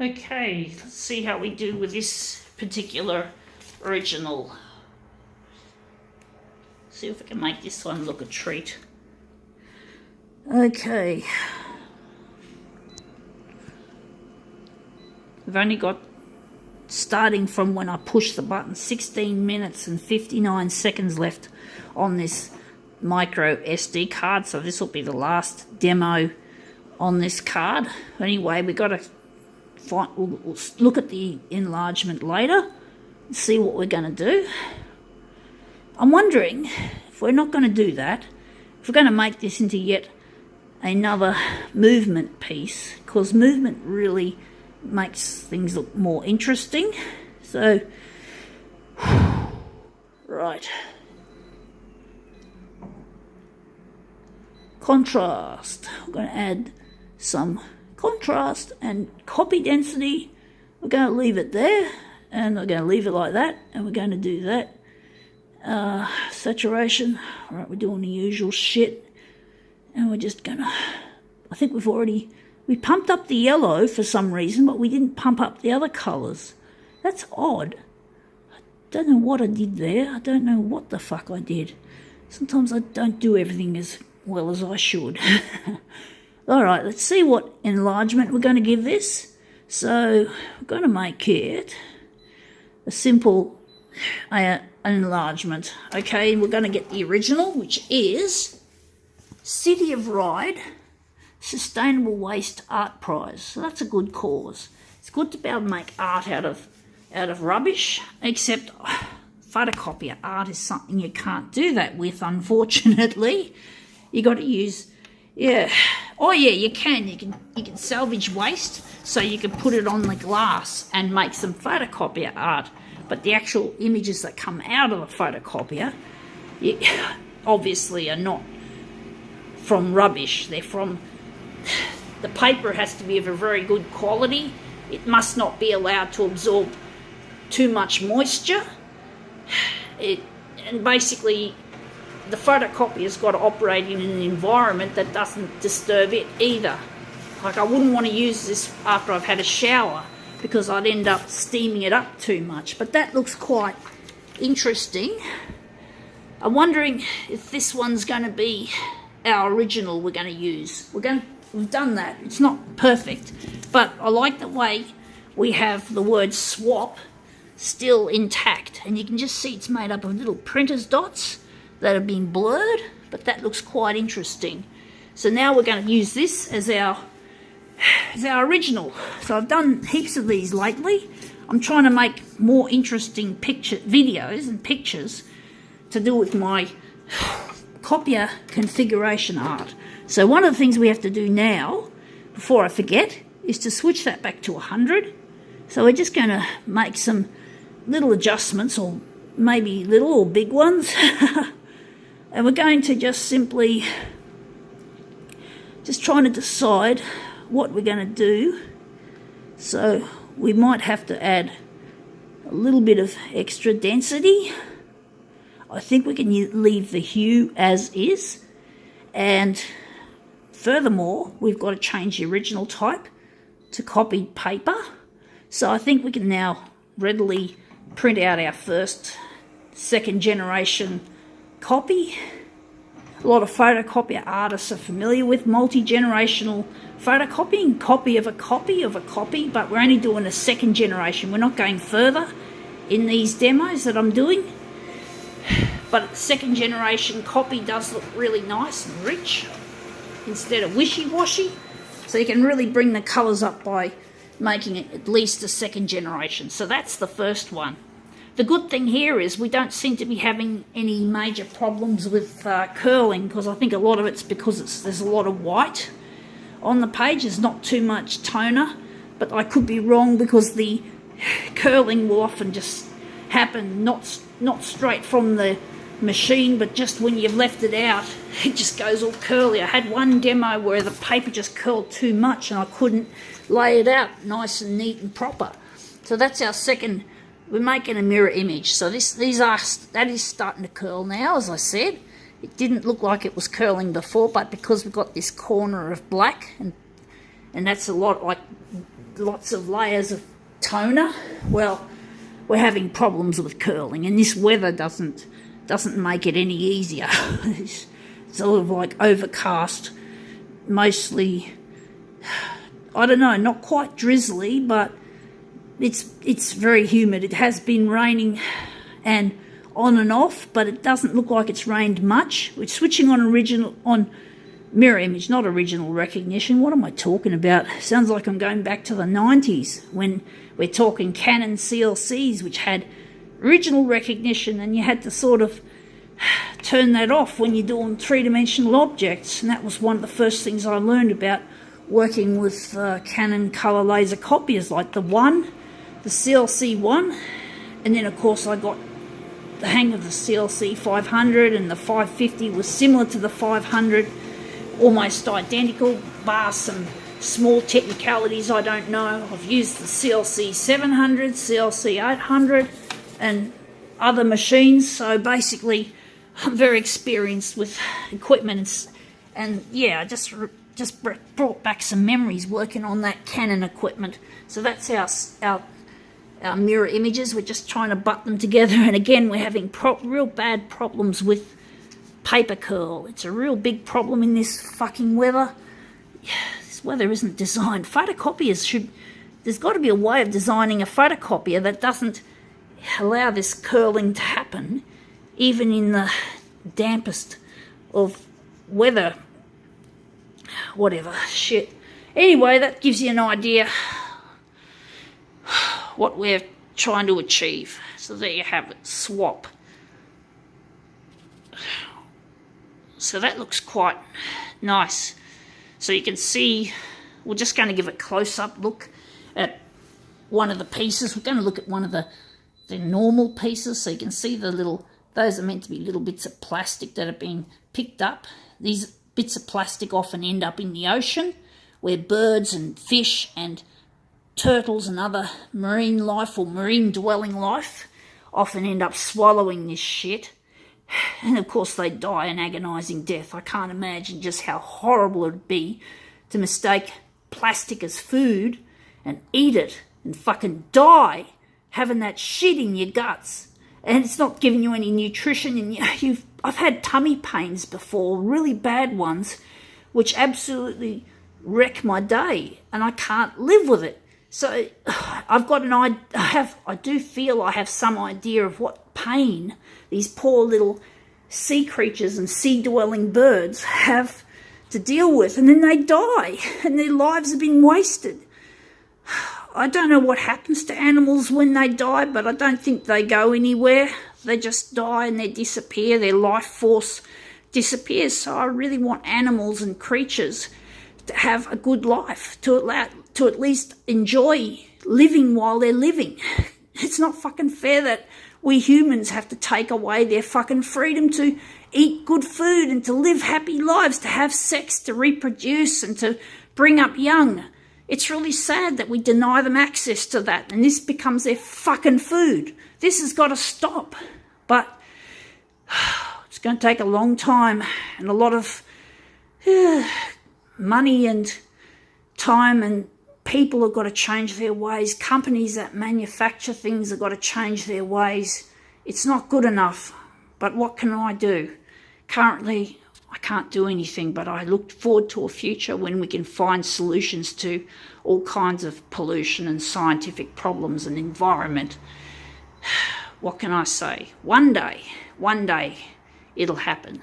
Okay, let's see how we do with this particular original. See if we can make this one look a treat. Okay. We've only got, starting from when I push the button, 16 minutes and 59 seconds left on this micro SD card, so this will be the last demo on this card. Anyway, we've got to we'll look at the enlargement later and see what we're going to do. I'm wondering if we're not going to do that, if we're going to make this into yet another movement piece, because movement really makes things look more interesting. So, right. Contrast. I'm going to add some contrast and copy density. We're going to leave it there, and we're going to leave it like that, and we're going to do that. Saturation. All right, we're doing the usual shit, and we're just going to, I think we pumped up the yellow for some reason, but we didn't pump up the other colours. That's odd. I don't know what I did there. I don't know what the fuck I did. Sometimes I don't do everything as well as I should. Alright, let's see what enlargement we're going to give this. So, we're going to make it a simple enlargement. Okay, we're going to get the original, which is City of Ryde Sustainable Waste Art Prize. So that's a good cause. It's good to be able to make art out of rubbish, except photocopier art is something you can't do that with, unfortunately. You got to use, yeah. Oh yeah, you can salvage waste, so you can put it on the glass and make some photocopier art. But the actual images that come out of the photocopier, obviously are not from rubbish. They're from, the paper has to be of a very good quality. It must not be allowed to absorb too much moisture. And basically, the photocopier's got to operate in an environment that doesn't disturb it either. Like, I wouldn't want to use this after I've had a shower, because I'd end up steaming it up too much. But that looks quite interesting. I'm wondering if this one's going to be our original we're going to use. We've done that. It's not perfect, but I like the way we have the word swap still intact, and you can just see it's made up of little printer's dots that have been blurred, but that looks quite interesting. So now we're going to use this as our original. So I've done heaps of these lately. I'm trying to make more interesting videos and pictures to do with my copier configuration art. So one of the things we have to do now, before I forget, is to switch that back to 100. So we're just going to make some little adjustments, or maybe little or big ones. And we're going to just simply trying to decide what we're going to do. So we might have to add a little bit of extra density. I think we can leave the hue as is. And furthermore, we've got to change the original type to copied paper. So I think we can now readily print out our second generation copy. A lot of photocopier artists are familiar with multi-generational photocopying, copy of a copy, but we're only doing a second generation. We're not going further in these demos that I'm doing. But second generation copy does look really nice and rich instead of wishy-washy. So you can really bring the colours up by making it at least a second generation. So that's the first one. The good thing here is we don't seem to be having any major problems with curling, because I think a lot of it's because there's a lot of white on the page. There's not too much toner, but I could be wrong, because the curling will often just happen not straight from the machine, but just when you've left it out, it just goes all curly. I had one demo where the paper just curled too much and I couldn't lay it out nice and neat and proper. So that's our second. We're making a mirror image. So that is starting to curl now, as I said. It didn't look like it was curling before, but because we've got this corner of black, and that's a lot like lots of layers of toner. Well, we're having problems with curling, and this weather doesn't make it any easier. It's sort of like overcast, mostly, I don't know, not quite drizzly, but it's very humid. It has been raining and on and off, but it doesn't look like it's rained much. We're switching on mirror image, not original recognition. What am I talking about? Sounds like I'm going back to the 90s when we're talking Canon CLCs, which had original recognition, and you had to sort of turn that off when you're doing three-dimensional objects. And that was one of the first things I learned about working with Canon color laser copiers, like the CLC 1, and then of course I got the hang of the CLC 500, and the 550 was similar to the 500, almost identical, bar some small technicalities I don't know. I've used the CLC 700, CLC 800, and other machines, so basically I'm very experienced with equipment, and yeah, I just brought back some memories working on that Canon equipment. So that's our mirror images. We're just trying to butt them together, and again we're having real bad problems with paper curl. It's a real big problem in this fucking weather. This weather isn't designed. Photocopiers there's got to be a way of designing a photocopier that doesn't allow this curling to happen, even in the dampest of weather. Whatever, shit. Anyway, that gives you an idea what we're trying to achieve. So there you have it, swap. So that looks quite nice. So you can see, we're just going to give a close-up look at one of the pieces. We're going to look at one of the normal pieces, so you can see those are meant to be little bits of plastic that have been picked up. These bits of plastic often end up in the ocean, where birds and fish and turtles and other marine life or marine dwelling life often end up swallowing this shit. And of course they die an agonizing death. I can't imagine just how horrible it would be to mistake plastic as food and eat it and fucking die having that shit in your guts. And it's not giving you any nutrition, and I've had tummy pains before, really bad ones, which absolutely wreck my day, and I can't live with it. So I've got I do feel I have some idea of what pain these poor little sea creatures and sea-dwelling birds have to deal with, and then they die, and their lives have been wasted. I don't know what happens to animals when they die, but I don't think they go anywhere. They just die and they disappear. Their life force disappears. So I really want animals and creatures to have a good life, to at least enjoy living while they're living. It's not fucking fair that we humans have to take away their fucking freedom to eat good food and to live happy lives, to have sex, to reproduce and to bring up young. It's really sad that we deny them access to that, and this becomes their fucking food. This has got to stop. But it's going to take a long time and a lot of money and time, and people have got to change their ways. Companies that manufacture things have got to change their ways. It's not good enough, but what can I do? Currently, I can't do anything, but I look forward to a future when we can find solutions to all kinds of pollution and scientific problems and environment. What can I say? One day, it'll happen.